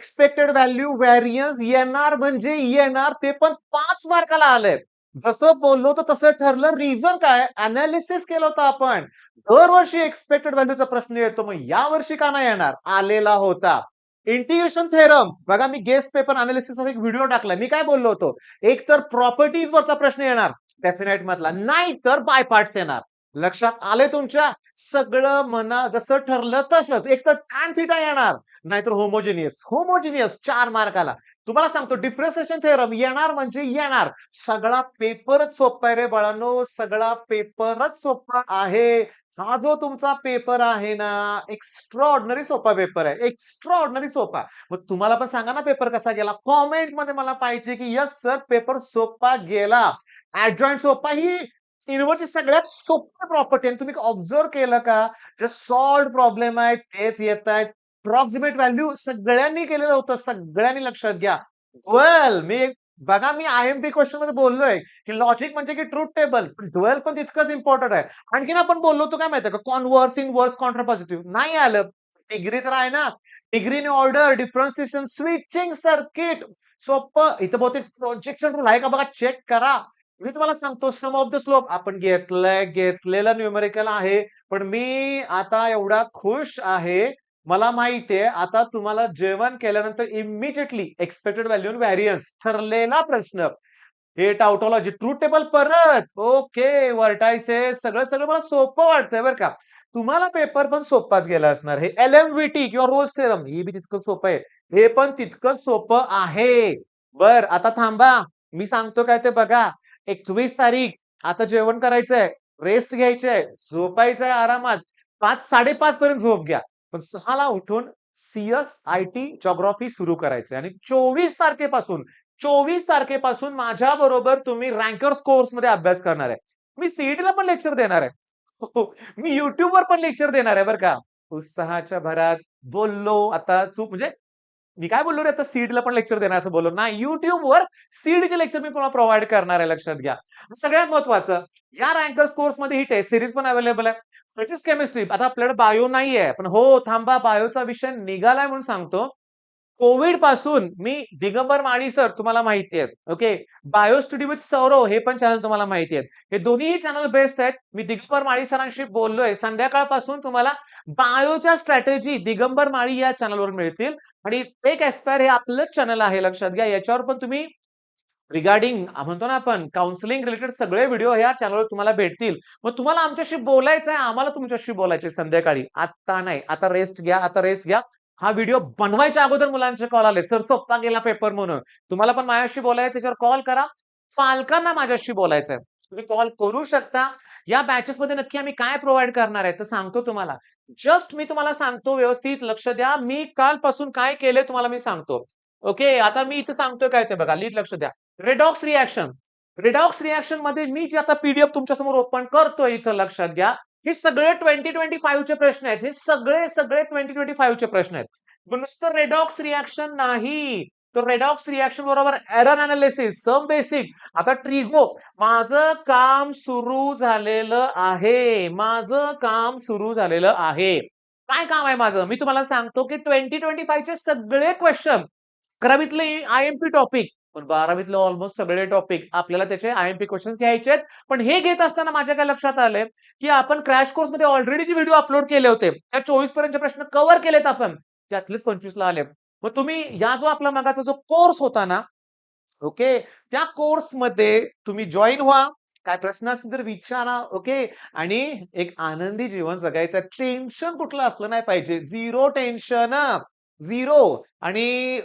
Expected value variance येणार म्हणजे येणार, ते पण 5 मार्काला आलंय. जसं बोललो होतो तसं ठरलं. रिझन काय? अनालिसिस केलं होतं आपण. दरवर्षी एक्सपेक्टेड व्हॅल्यूचा प्रश्न येतो. मग यावर्षी का नाही येणार? आलेला होता. इंटिग्रेशन थेरम बघा, मी गेस्ट पेपर अनालिसिसचा एक व्हिडिओ टाकलाय. मी काय बोललो होतो? एक तर प्रॉपर्टीज वरचा प्रश्न येणार डेफिनेट मधला, नाही तर बाय पार्ट्स येणार. लक्षात आलंय तुमच्या? सगळं म्हणा जसं ठरलं तसंच. एक तर टॅन थिटा येणार, नाहीतर होमोजिनियस. होमोजिनियस 4 मार्काला. तुम्हाला सांगतो डिफरन्शिएशन थेरम येणार म्हणजे येणार. सगळा पेपरच सोपा आहे रे बाळांनो, सगळा पेपरच सोपा आहे. हा जो तुमचा पेपर आहे ना, एक्स्ट्राऑर्डिनरी सोपा पेपर आहे. एक्स्ट्राऑर्डिनरी सोपा. मग तुम्हाला पण सांगा ना पेपर कसा गेला? कमेंटमध्ये मला पाहिजे की येस सर पेपर सोपा गेला. ॲडजॉइंट सोपा ही युनिव्हर्सची सगळ्यात सोपी प्रॉपर्टी आहे. तुम्ही ऑब्झर्व्ह केलं का? जे सॉल्व्ड प्रॉब्लेम आहेत तेच येतायत. अप्रॉक्सिमेट व्हॅल्यू सगळ्यांनी केलेलं होतं. सगळ्यांनी लक्षात घ्या. ड्युअल बघा मी आय-एम-पी क्वेश्चन मध्ये बोललोय, की लॉजिक म्हणजे की ट्रुथ टेबल. पण ड्युअल पण तितकंच इम्पोर्टंट आहे. आणखीन आपण बोललो होतो काय माहितीये का? Converse, inverse, contrapositive. नाही आलं. डिग्री तर आहे ना. Degree in order, differentiation, switching circuit. सोपं. इथं बहुतेक प्रोजेक्शन रूल आहे का बघा चेक करा. मी तुम्हाला सांगतो सम ऑफ द स्लोप आपण घेतलेलं न्यूमेरिकल आहे. पण मी आता एवढा खुश आहे. मला माहितीये आता तुम्हाला जेवण केल्यानंतर इमिजिएटली एक्सपेक्टेड व्हॅल्यू व्हॅरियन्स ठरलेला प्रश्न. हे टाउटॉलॉजी ट्रूथ टेबल परत. ओके. व्हर्टायसेस सगळं सगळं मला सोपं वाटतंय बरं का. तुम्हाला पेपर पण सोपाच गेला असणार. हे एल-एम-व्ही-टी किंवा रोज थेरम हे बी तितकं सोपं आहे. हे पण तितकंच सोपं आहे. बर आता थांबा. मी सांगतो काय ते बघा. 21 तारीख. आता जेवण करायचंय, रेस्ट घ्यायचंय, झोपायचंय आरामात. 5, 5:30 पर्यंत झोप घ्या. पण 6 ला उठून सी-एस, आय-टी, जिओग्राफी सुरू करायचंय आणि 24 तारखेपासून माझ्याबरोबर तुम्ही रँकर्स कोर्समध्ये अभ्यास करणार आहे. मी सीईटीला पण लेक्चर देणार आहे. हो, मी YouTubeवर पण लेक्चर देणार आहे बरं का. उत्साहाच्या भरात बोललो आता चूक म्हणजे मी काय बोललो रे आता सीईटीला पण लेक्चर देणार असं बोललो. नाही YouTubeवर सीईटीचे लेक्चर मी तुम्हाला प्रोव्हाईड करणार आहे लक्षात घ्या. सगळ्यात महत्त्वाचं या रँकर्स कोर्समध्ये ही टेस्ट सीरीज पण अवेलेबल आहे. फिजिक्स, केमिस्ट्री आता आपल्याकडे बायो नाहीये. पण हो थांबा बायोचा विषय निघालाय म्हणून सांगतो. कोविड पासून मी दिगंबर माळी सर तुम्हाला माहिती आहेत. Okay. Bio study with Saurav हे पण चॅनल तुम्हाला माहिती आहेत. हे दोन्ही चॅनल बेस्ट आहेत. मी दिगंबर माळी सरांशी बोललोय. संध्याकाळपासून तुम्हाला बायोच्या स्ट्रॅटेजी दिगंबर माळी या चॅनलवर मिळतील आणि टेक एस्पायर हे आपलंच चॅनल आहे लक्षात घ्या. याच्यावर पण तुम्ही रिगार्डिंग म्हणतो ना आपण काउन्सिलिंग रिलेटेड सगळे व्हिडिओ या चॅनलवर तुम्हाला भेटतील. मग तुम्हाला आमच्याशी बोलायचं आहे, आम्हाला तुमच्याशी बोलायचं आहे संध्याकाळी. आता नाही. आता रेस्ट घ्या, आता रेस्ट घ्या. हा व्हिडिओ बनवायच्या अगोदर मुलांचे कॉल आले. सर सोप्पा गेला पेपर म्हणून. तुम्हाला पण माझ्याशी बोलायचं याच्यावर कॉल करा. पालकांना माझ्याशी बोलायचं आहे. तुम्ही कॉल करू शकता. या बॅचेसमध्ये नक्की आम्ही काय प्रोव्हाईड करणार आहे तर सांगतो तुम्हाला. जस्ट मी तुम्हाला सांगतो व्यवस्थित लक्ष द्या. मी कालपासून काय केलंय तुम्हाला मी सांगतो. ओके. आता मी इथं सांगतोय काय ते बघा. नीट लक्ष द्या. Redox reaction. रेडॉक्स रिएक्शन मध्ये मी जे आता पीडीएफ तुमच्या समोर ओपन करतोय इथं लक्षात घ्या. हे सगळे 2025 चे प्रश्न आहेत. हे सगळे 2025 चे प्रश्न आहेत. पण नुसतं रेडॉक्स रिएक्शन नाही. तर रेडॉक्स रिएक्शन बरोबर एरर अनालिसिस, सम बेसिक. आता ट्रिगो माझं काम सुरू झालेलं आहे. माझं काम सुरू झालेलं आहे. काय काम आहे माझं? मी तुम्हाला सांगतो की 2025 चे सगळे क्वेश्चन 11वीतले आय-एम-पी टॉपिक पण 12वीतले ऑलमोस्ट सगळे टॉपिक आपल्याला त्याचे आय-एम-पी क्वेश्चन्स घ्यायचे आहेत. पण हे घेत असताना माझ्या काय लक्षात आलंय, की आपण क्रॅश कोर्समध्ये ऑलरेडी जे व्हिडिओ अपलोड केले होते, त्या 24 पर्यंतचे प्रश्न कव्हर केलेत आपण. त्यातलेच 25 ला आले. मग तुम्ही या जो आपला मगाचा जो कोर्स होता ना, ओके. त्या कोर्समध्ये तुम्ही जॉइन व्हा. काय प्रश्न असतील तर विचारा. ओके. आणि एक आनंदी जीवन जगायचं. टेन्शन कुठलं असलं नाही पाहिजे. झिरो टेन्शन हां. झिरो. आणि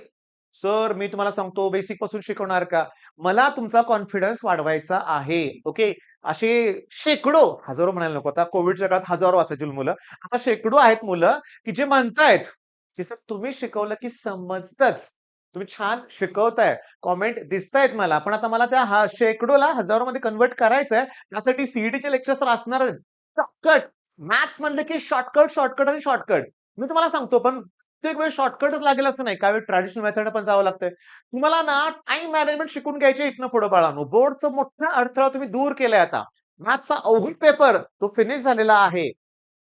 सर मी तुम्हाला सांगतो बेसिक पासून शिकवणार का? मला तुमचा कॉन्फिडन्स वाढवायचा आहे. ओके. असे शेकडो, हजारो म्हणायला नको. आता कोव्हिडच्या काळात हजारो असायची मुलं. आता शेकडो आहेत मुलं, की जे म्हणतायत, की सर तुम्ही शिकवलं की समजतंच. तुम्ही छान शिकवताय. कॉमेंट दिसतायत मला. पण आता मला त्या शेकडोला हजारोमध्ये कन्व्हर्ट करायचंय. त्यासाठी सीईटीचे लेक्चर्स तर असणारच. शॉर्टकट. मॅथ्स म्हणलं की शॉर्टकट, शॉर्टकट आणि शॉर्टकट. मी तुम्हाला सांगतो पण प्रत्येक वेळेस शॉर्टकटच लागेल असं नाही. काही वेळी ट्रेडिशनल मेथडने पण जावं लागतंय. तुम्हाला ना टाईम मॅनेजमेंट शिकून घ्यायचे इथनं पुढे बाळांनो. बोर्डचा मोठा अडथळा तुम्ही दूर केलाय आता. मॅथ्सचा अवघड पेपर तो फिनिश झालेला आहे.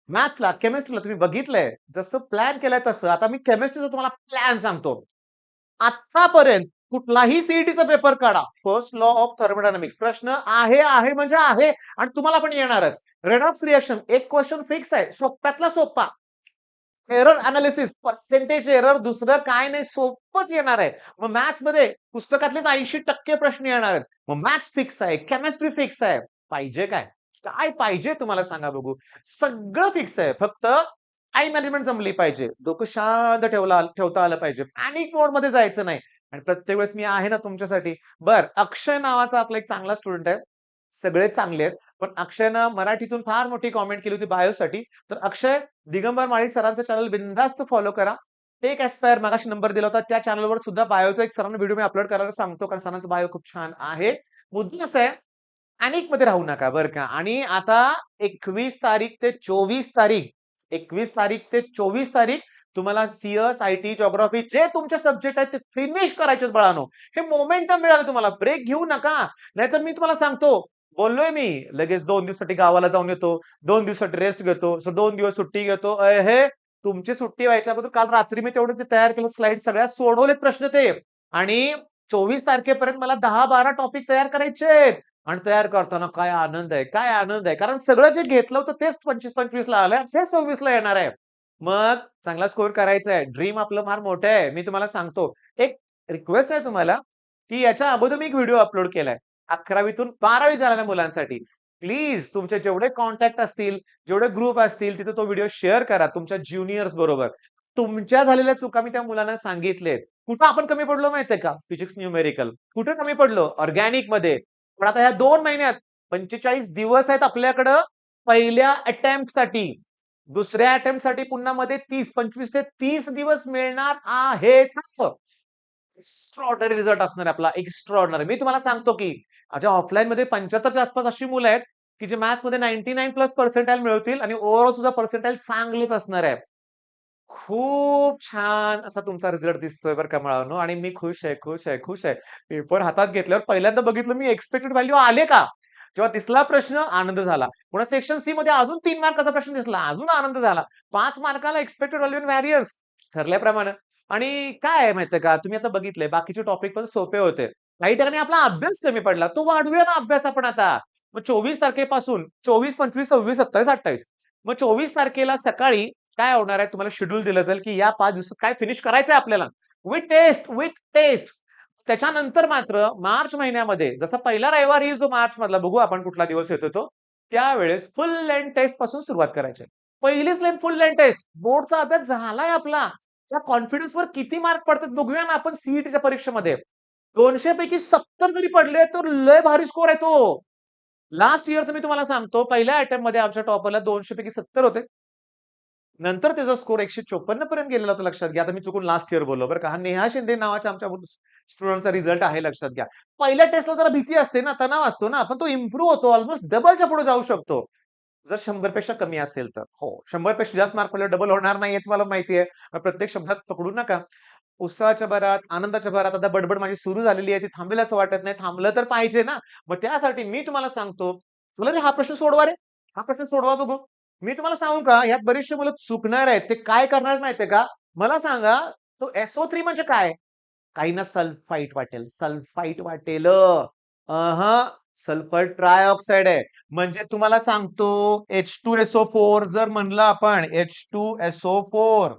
मॅथ्सला, केमिस्ट्रीला तुम्ही बघितलंय. जसं प्लॅन केलंय तसं. आता मी केमिस्ट्रीचा तुम्हाला प्लॅन सांगतो. आतापर्यंत कुठलाही सीईटीचा पेपर काढा, फर्स्ट लॉ ऑफ थर्मोडायनामिक्स प्रश्न आहे म्हणजे आहे आणि तुम्हाला पण येणारच. रेडॉक्स रिएक्शन एक क्वेश्चन फिक्स आहे, सोप्यातला सोपा. एरर अनालिसिस, पर्सेंटेज एरर दुसरं काय नाही, सोपंच येणार आहे. मग मॅथ्समध्ये पुस्तकातलेच 80% प्रश्न येणार आहेत. मग मॅथ्स फिक्स आहे, केमिस्ट्री फिक्स आहे. पाहिजे काय? काय पाहिजे तुम्हाला सांगा बघू? सगळं फिक्स आहे. फक्त टाईम मॅनेजमेंट जमली पाहिजे. डोकं शांत ठेवता आलं पाहिजे. पॅनिक मोडमध्ये जायचं नाही. आणि प्रत्येक वेळेस मी आहे ना तुमच्यासाठी. बरं, अक्षय नावाचा आपला एक चांगला स्टुडंट आहे. सगळे चांगले आहेत. पण अक्षयनं मराठीतून फार मोठी कॉमेंट केली होती बायोसाठी. तर अक्षय दिगंबर माळी सरांचं चॅनल बिनधास्त फॉलो करा. टेक एस्पायर मगाशी नंबर दिला होता. त्या चॅनलवर सुद्धा बायोचा एक सरांना व्हिडिओ मी अपलोड करायला सांगतो, कारण सरांचा बायो खूप छान आहे. मुद्दा असा आहे, पॅनिकमध्ये राहू नका बरं का. आणि आता 21 तारीख ते 24 तारीख 21 तारीख ते 24 तारीख तुम्हाला सीएस, आयटी, जिओग्राफी जे तुमचे सब्जेक्ट आहेत ते फिनिश करायचे बाळांनो. हे मोमेंटम मिळालं तुम्हाला. ब्रेक घेऊ नका. नाहीतर मी तुम्हाला सांगतो, बोललोय मी लगेच 2 दिवसासाठी गावाला जाऊन येतो, 2 दिवसासाठी रेस्ट घेतो, 2 दिवस सुट्टी घेतो. हे तुमची सुट्टी व्हायच्या अगोदर काल रात्री मी तेवढं ते तयार केलं, स्लाईड सगळ्या सोडवलेत प्रश्न ते. आणि 24 तारखेपर्यंत मला 10-12 टॉपिक तयार करायचेत. आणि तयार करताना काय आनंद आहे, काय आनंद आहे. कारण सगळं जे घेतलं होतं तेच 25-25 ला आलंय, तेच 26 ला येणार आहे. मग चांगला स्कोर करायचा आहे. ड्रीम आपलं फार मोठं आहे. मी तुम्हाला सांगतो. एक रिक्वेस्ट आहे तुम्हाला, की याच्या अगोदर मी एक व्हिडिओ अपलोड केलाय. 11वीतून 12वी झालेल्या मुलांसाठी. प्लीज तुमचे जेवढे कॉन्टॅक्ट असतील, जेवढे ग्रुप असतील, तिथे तो व्हिडिओ शेअर करा तुमच्या ज्युनियर्स बरोबर. तुमच्या झालेल्या चुका मी त्या मुलांना सांगितलेत. कुठं आपण कमी पडलो माहितीये का? Physics numerical. कुठे कमी पडलो? ऑर्गॅनिकमध्ये. पण आता ह्या 2 महिन्यात 45 दिवस आहेत आपल्याकडं पहिल्या अटेम्प्टसाठी. दुसऱ्या अटेम्प्टसाठी पुन्हा मध्ये 25 ते 30 दिवस मिळणार आहेत. एक्स्ट्राऑर्डिनरी रिझल्ट असणार आहे आपला, एक्स्ट्राऑर्डिनरी. मी तुम्हाला सांगतो की माझ्या ऑफलाईनमध्ये 75च्या आसपास अशी मुलं आहेत, की जे मॅथ्समध्ये 99 प्लस पर्सेंटाइल मिळवतील आणि ओव्हरऑल सुद्धा पर्सेंटाइल चांगलेच असणार आहे. खूप छान असा तुमचा रिझल्ट दिसतोय बरं का मुलांनो आणि मी खुश आहे, खुश आहे, खुश आहे. पेपर हातात घेतल्यावर पहिल्यांदा बघितलं मी एक्स्पेक्टेड व्हॅल्यू आले का? जेव्हा दिसला प्रश्न आनंद झाला. पुन्हा सेक्शन सी मध्ये अजून 3 मार्काचा प्रश्न दिसला, अजून आनंद झाला. 5 मार्काला एक्स्पेक्टेड व्हॅल्यू इन व्हेरियन्स ठरल्याप्रमाणे. आणि काय आहे माहितीये का, तुम्ही आता बघितलंय बाकीचे टॉपिक पण सोपे होते. काही ठिकाणी आपला अभ्यास कमी पडला. तो वाढवूया ना अभ्यास आपण आता. मग 24 तारखेपासून 24, 25, 26, 27, 28 मग 24 तारखेला सकाळी काय होणार आहे तुम्हाला शेड्यूल दिलं जाईल, की या 5 दिवसात काय फिनिश करायचंय आपल्याला. With test. त्याच्यानंतर मात्र मार्च महिन्यामध्ये जसा पहिला रविवार येईल जो मार्च मधला बघू आपण कुठला दिवस येतो तो, त्यावेळेस फुल लेंथ टेस्ट पासून सुरुवात करायची. पहिलीच फुल लेंथ टेस्ट. बोर्डचा अभ्यास झालाय आपला. त्या कॉन्फिडन्सवर किती मार्क पडतात बघूया ना आपण सीईटीच्या परीक्षेमध्ये. 200 पैकी 70 जरी पडले तर लय भारी स्कोर आहे तो. लास्ट इयरचं मी तुम्हाला सांगतो, पहिल्या अटेम्प्टमध्ये आमच्या टॉपरला 200 पैकी 70 होते. नंतर त्याचा स्कोर 154 पर्यंत गेलेला होता लक्षात घ्या. आता मी चुकून लास्ट इयर बोललो बरं का. हा नेहा शिंदे नावाच्या आमच्या स्टुडंटचा रिझल्ट आहे लक्षात घ्या. पहिल्या टेस्टला जरा भीती असते ना, तणाव असतो ना, पण तो इम्प्रूव्ह होतो. ऑलमोस्ट डबलच्या पुढे जाऊ शकतो. जर 100 पेक्षा कमी असेल तर. हो, 100 पेक्षा जास्त मार्क पडल्यावर डबल होणार नाहीये तुम्हाला माहिती आहे. प्रत्येक शब्दात पकडू नका. उत्साहाच्या भरात, आनंदाच्या भरात आता बडबड माझी सुरू झालेली आहे. ती थांबेल असं वाटत नाही. थांबलं तर पाहिजे ना. मग त्यासाठी मी तुम्हाला सांगतो, "तुला रे हा प्रश्न सोडवा रे. हा प्रश्न सोडवा बघू." मी तुम्हाला सांगू का, यात बरीचशी मुलं चुकणार आहेत. ते काय करणार आहेत माहितीये का? मला सांगा, तो SO3 म्हणजे काय? काहींना सल्फाईट वाटेल. सल्फाईट वाटेल. सल्फर ट्रायऑक्साइड आहे. म्हणजे तुम्हाला सांगतो H2SO4 जर म्हणलं आपण H2SO4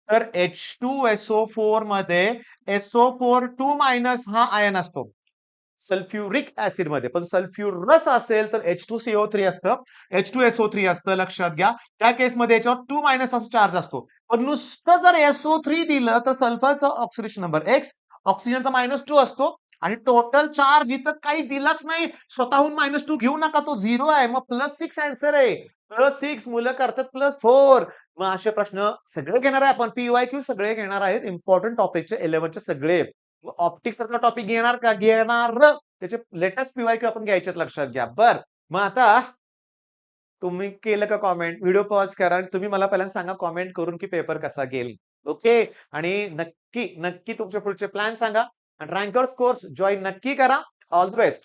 तर H2SO4 मध्ये SO4 मायनस हा आयन असतो. सल्फ्युरिक ॲसिडमध्ये. पण सल्फ्युरस असेल तर H2CO3 असतं. H2SO3 असतं लक्षात घ्या. त्या केसमध्ये याच्यावर 2 मायनस असा चार्ज असतो. पण नुसतं जर SO3 दिलं तर सल्फरचा ऑक्सिडेशन नंबर X, ऑक्सिजनचा -2 असतो आणि टोटल चार्ज इथं काही दिलाच नाही. स्वतःहून -2 घेऊ नका. तो 0 आहे. मग +6 आन्सर आहे. +6 मुलं करतात +4. मग असे प्रश्न सगळे घेणार आहे आपण. पी-वाय-क्यू सगळे घेणार आहेत. इम्पोर्टंट टॉपिकचे 11चे सगळे. ऑप्टिक्स सारखा टॉपिक घेणार का? घेणार. त्याचे लेटेस्ट पी-वाय-क्यू आपण घ्यायचेत लक्षात घ्या. बरं. मग आता तुम्ही केलं का कॉमेंट? व्हिडिओ पॉज करा आणि तुम्ही मला पहिल्यांदा सांगा कॉमेंट करून, की पेपर कसा गेल. ओके. आणि नक्की तुमचे पुढचे प्लॅन सांगा आणि रँकर्स कोर्स जॉइन नक्की करा. All the best.